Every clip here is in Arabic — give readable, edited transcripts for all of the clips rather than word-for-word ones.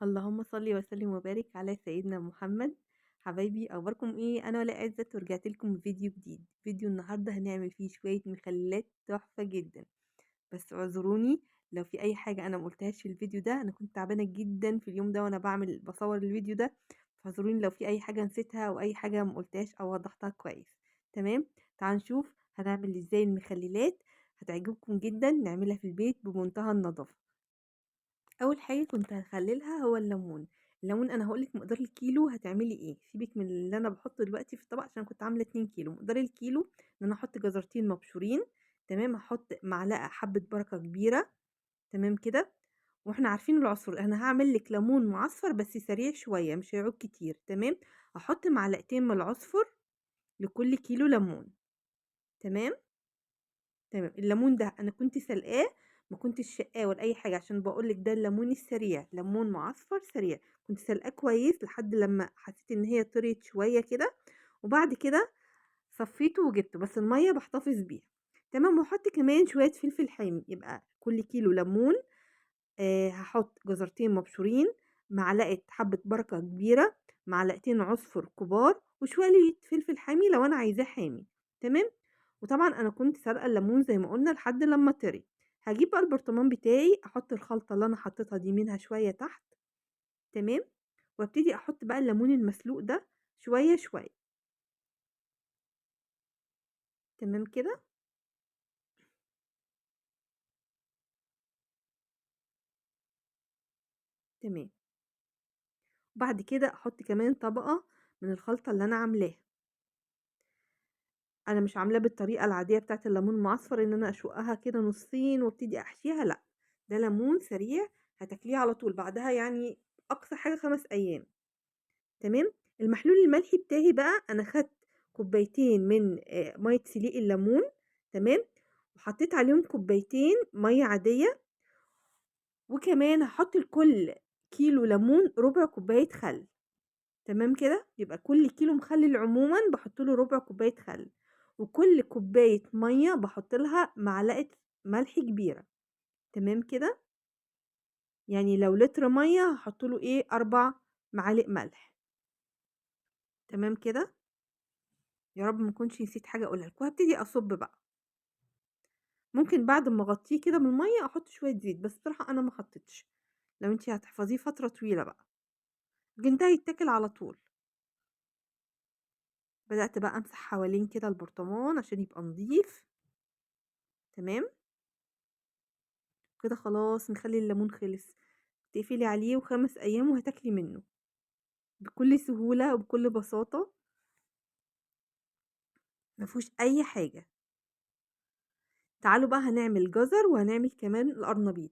اللهم صل وسلم وبارك على سيدنا محمد. حبايبي اخباركم ايه؟ انا ولاء عزت ورجعت لكم بفيديو جديد. فيديو النهارده هنعمل فيه شويه مخللات تحفه جدا. بس اعذروني لو في اي حاجه انا ما قلتهاش في الفيديو ده، انا كنت تعبانه جدا في اليوم ده وانا بصور الفيديو ده. فاعذروني لو في اي حاجه نسيتها او اي حاجه ما قلتهاش او وضحتها كويس. تمام. تعالوا نشوف هنعمل ازاي المخللات. هتعجبكم جدا، نعملها في البيت بمنتهى النظافه. اول حاجه كنت هخللها هو الليمون انا هقولك مقدار الكيلو هتعملي ايه. سيبك من اللي انا بحطه دلوقتي في الطبق عشان كنت عامله 2 كيلو. مقدار الكيلو ان انا احط جزرتين مبشورين. تمام. هحط معلقه حبه بركه كبيره. تمام كده. واحنا عارفين العصر انا هعمل لك ليمون معصفر بس سريع شويه، مش هيعود كتير. تمام. هحط معلقتين من العصفر لكل كيلو ليمون. تمام. تمام. الليمون ده انا كنت سلقاه، ما كنتش شقاه ولا اي حاجه، عشان بقول لك ده الليمون السريع، ليمون معصفر سريع. كنت سلقاه كويس لحد لما حسيت ان هي طريت شويه كده، وبعد كده صفيته وجبته، بس الميه بحتفظ بيها. تمام. واحط كمان شويه فلفل حامي. يبقى كل كيلو ليمون هحط جزرتين مبشورين، معلقه حبه بركه كبيره، معلقتين عصفر كبار، وشويه فلفل حامي لو انا عايزاه حامي. تمام. وطبعا انا كنت سلقه الليمون زي ما قلنا لحد لما طري. هجيب بقى البرطمان بتاعي، احط الخلطه اللي انا حطيتها دي منها شويه تحت. تمام. وابتدي احط بقى الليمون المسلوق ده شويه شويه. تمام كده. تمام. وبعد كده احط كمان طبقه من الخلطه اللي انا عاملاها. انا مش عاملاه بالطريقه العاديه بتاعه الليمون المعصفر ان انا اشقها كده نصين وابتدي احشيها، لا. ده ليمون سريع، هتاكليه على طول بعدها، يعني اقصى حاجه 5 ايام. تمام. المحلول الملحي بتاعي بقى انا خدت كوبايتين من ميه سليق الليمون. تمام. وحطيت عليهم كوبايتين ميه عاديه. وكمان هحط لكل كيلو ليمون ربع كوبايه خل. تمام كده. يبقى كل كيلو مخلل عموما بحط له ربع كوبايه خل. وكل كوبايه ميه بحط لها معلقه ملح كبيره. تمام كده. يعني لو لتر ميه هحط له ايه 4 معالق ملح. تمام كده. يا رب ما اكونش نسيت حاجه اقولها لكم. هبتدي اصب بقى. ممكن بعد ما اغطيه كده بالميه احط شويه زيت، بس بصراحه انا ما حطيتش. لو انتي هتحفظيه فتره طويله بقى، لكن ده هيتاكل على طول. بدات بقى امسح حوالين كده البرطمان عشان يبقى نضيف. تمام. كده خلاص نخلي الليمون خلص. تقفلي عليه و5 ايام وهتاكلي منه بكل سهوله وبكل بساطه. مفيهوش اي حاجه. تعالوا بقى هنعمل جزر وهنعمل كمان القرنبيط.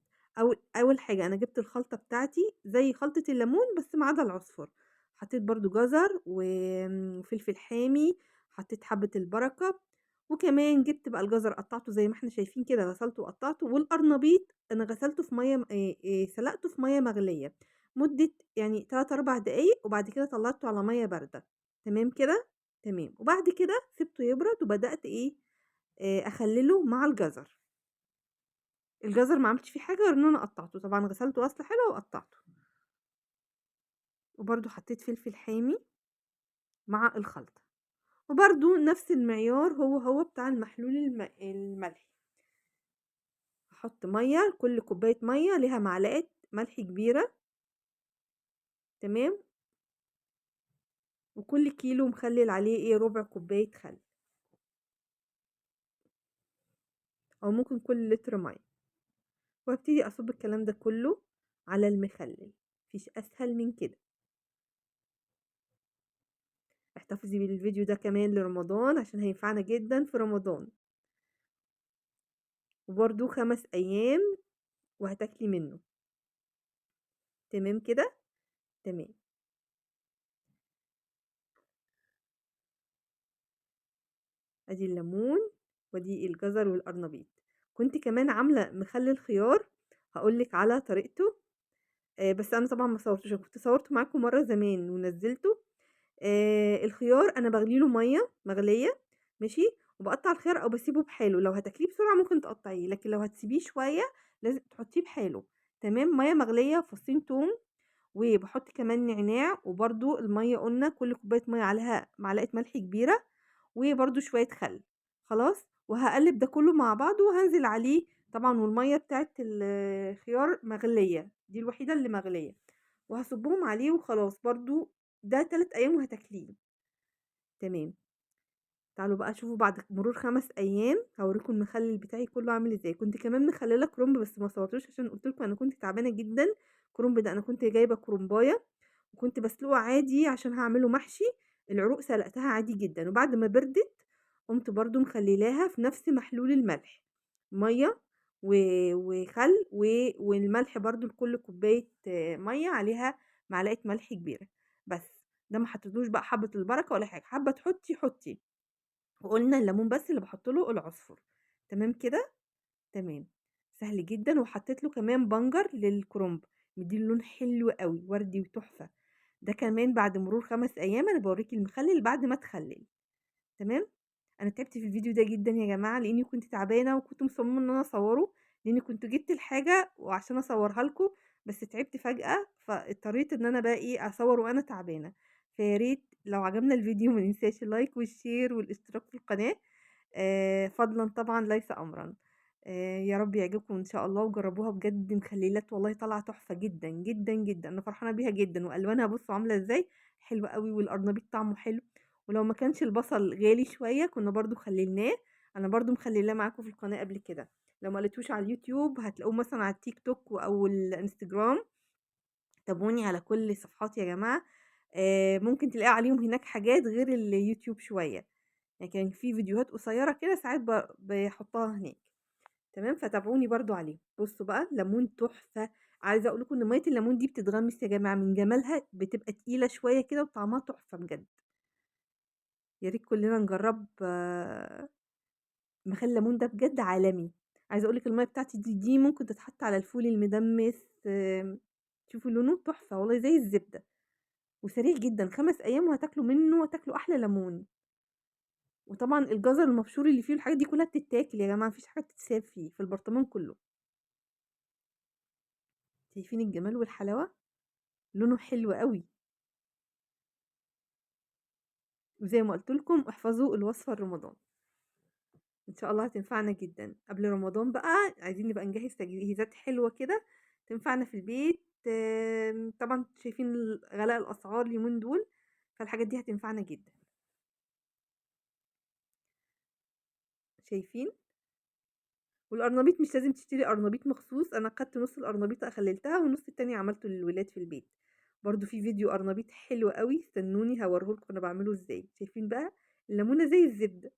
اول حاجه انا جبت الخلطه بتاعتي زي خلطه الليمون بس ما عدا العصفر. حطيت برضو جزر وفلفل حامي. حطيت حبه البركه. وكمان جبت بقى الجزر قطعته زي ما احنا شايفين كده، غسلته وقطعته. والقرنبيط انا غسلته في ميه سلقته في ميه مغليه مده يعني 3 4 دقايق، وبعد كده طلعته على ميه بارده. تمام كده. تمام. وبعد كده سبته يبرد وبدات اخلله مع الجزر. الجزر ما عملتش فيه حاجه غير ان انا قطعته، طبعا غسلته غسله حلوه وقطعته. وبرده حطيت فلفل حامي مع الخلطه. وبرده نفس المعيار هو بتاع المحلول الملحي. هحط ميه، كل كوبايه ميه ليها معلقه ملح كبيره. تمام. وكل كيلو مخلل عليه ايه ربع كوبايه خل، او ممكن كل لتر ميه. وابتدي اصب الكلام ده كله على المخلل. مفيش اسهل من كده. احتفظي بالفيديو ده كمان لرمضان عشان هينفعنا جدا في رمضان. وبرده 5 أيام وهتاكلي منه. تمام كده. تمام. ادي الليمون ودي الجزر والقرنبيط. كنت كمان عاملة مخلل خيار، هقولك على طريقته. بس انا طبعا ما صورتوش، أنا كنت صورته معاكم مرة زمان ونزلته. الخيار انا بغليله مية مغلية. ماشي. وبقطع الخيار او بسيبه بحاله، لو هتاكليه بسرعة ممكن تقطعيه، لكن لو هتسيبيه شوية لازم تحطيه بحاله. تمام. مية مغلية، فصين توم، وباحط كمان نعناع، وبرضه المَيّة قُلنا كل كوباية مَيّة عليها معلقة ملح كبيرة، وبرضه شوية خل، خلاص، وهاقلّب ده كلّه مع بعضه وهانزل عليه طبعًا والمَيّة بتاعة الخيار مغلية، دي الوحيدة اللي مغلية، وهاصُبّهم عليه وخلاص برضه ده 3 أيام وهتاكليه، تمام. تعالوا بقى شوفوا بعد مرور 5 أيام هاوريكم المخلل بتاعي كلّه عامل إزاي، كنت كمان مخلّلة كرنب بس ما صورتوش عشان قُلت لكم أنا كنت تعبانة جدًا، الكرنب ده أنا كنت جايبة كرنباية وكنت باسلقه عادي عشان هاعمله محشي، العروق سلقتها عادي جدًا، وبعد ما بردت قُمت برضه مخلّلاها في نفس محلول الملح، مَيّة و وخل والملح برضه لكل كوباية مَيّة عليها معلقة ملح كبيرة، بس ده ما حطيتلوش بقى حبة البركة ولا حاجة، حابة تحطي حطي. وقُلنا الليمون بس اللي باحط له العصفر، تمام كده؟ تمام، سهل جدًا وحطيت له كمان بنجر للكرنب، مدّي له لون حلو أوي، وردي وتحفة، ده كمان بعد مرور 5 أيام أنا باوريكِ المخلل بعد ما اتخلل، تمام؟ أنا تعبت في الفيديو ده جدًا يا جماعة، لإني كنت تعبانة وكنت مصممة إن أنا أصوّره، لإني كنت جبت الحاجة وعشان أصوّرها لكم، بس تعبت فجأة، فاضطريت إن أنا بقى إيه، أصوّر وأنا تعبانة، فيا ريت لو عجبنا الفيديو ما ننساش اللايك والشير والاشتراك في القناة، فضلًا طبعًا ليس أمرًا. يا رب يعجبكم إن شاء الله وجرّبوها بجد مخلّلات والله طالعة تحفة جدًا، جدًا، جدًا، أنا فرحانة بيها جدًا وألوانها بُصّوا عاملة إزاي، حلوة أوي والقرنبيط طعمه حلو. ولو ما كانش البصل غالي شوية كنا برضه خلّلناه، أنا برضه مخلّلاه معاكم في القناة قبل كده، لو ما لقيتوش على اليوتيوب هتلاقوه مثلًا على التيك توك أو الإنستجرام، تابعوني على كل صفحاتي يا جماعة، ممكن تلاقوا عليهم هناك حاجات غير اليوتيوب شوية، لكن في فيديوهات قصيرة كده ساعات باحطها هناك، تمام، فتابعوني برضه عليهم. بُصّوا بقى ليمون تحفة، عايزة أقول لكم إن مَيّة الليمون دي بتتغمس يا جماعة من جمالها بتبقى تقيلة شوية كده وطعمها تحفة بجد. يا ريت كلنا نجرّب مخلّل الليمون ده بجد عالمي، عايزة أقول لِك المَيّة بتاعتي دي ممكن تتحط على الفول المدمّس، شوفوا لونه تحفة والله زي الزبدة، وسريع جدًا 5 أيام وهتاكلوا منه وهتاكلوا أحلى ليمون، وطبعًا الجزر المبشور اللي فيه والحاجات دي كلّها بتتاكل يا جماعة ما فيش حاجة بتتساب فيه، في البرطمان كلّه، شايفين الجمال والحلاوة؟ لونه حلو أوي، وزي ما قُلت لكم احفظوا الوصفة لرمضان. إن شاء الله هتنفعنا جدًا. قبل رمضان بقى عايزين نبقى نجهّز تجهيزات حلوة كده تنفعنا في البيت، طبعًا أنتم شايفين غلاء الأسعار اليومين دول، فالحاجات دي هتنفعنا جدًا. شايفين؟ والقرنبيط مش لازم تشتري قرنبيط مخصوص، أنا خدت نُص القرنبيطة خلّلتها والنُص التاني عملته للولاد في البيت. برضه في فيديو قرنبيط حلو أوي، استنوني هاوريه لكم أنا باعمله إزاي. شايفين بقى؟ الليمونة زي الزبدة.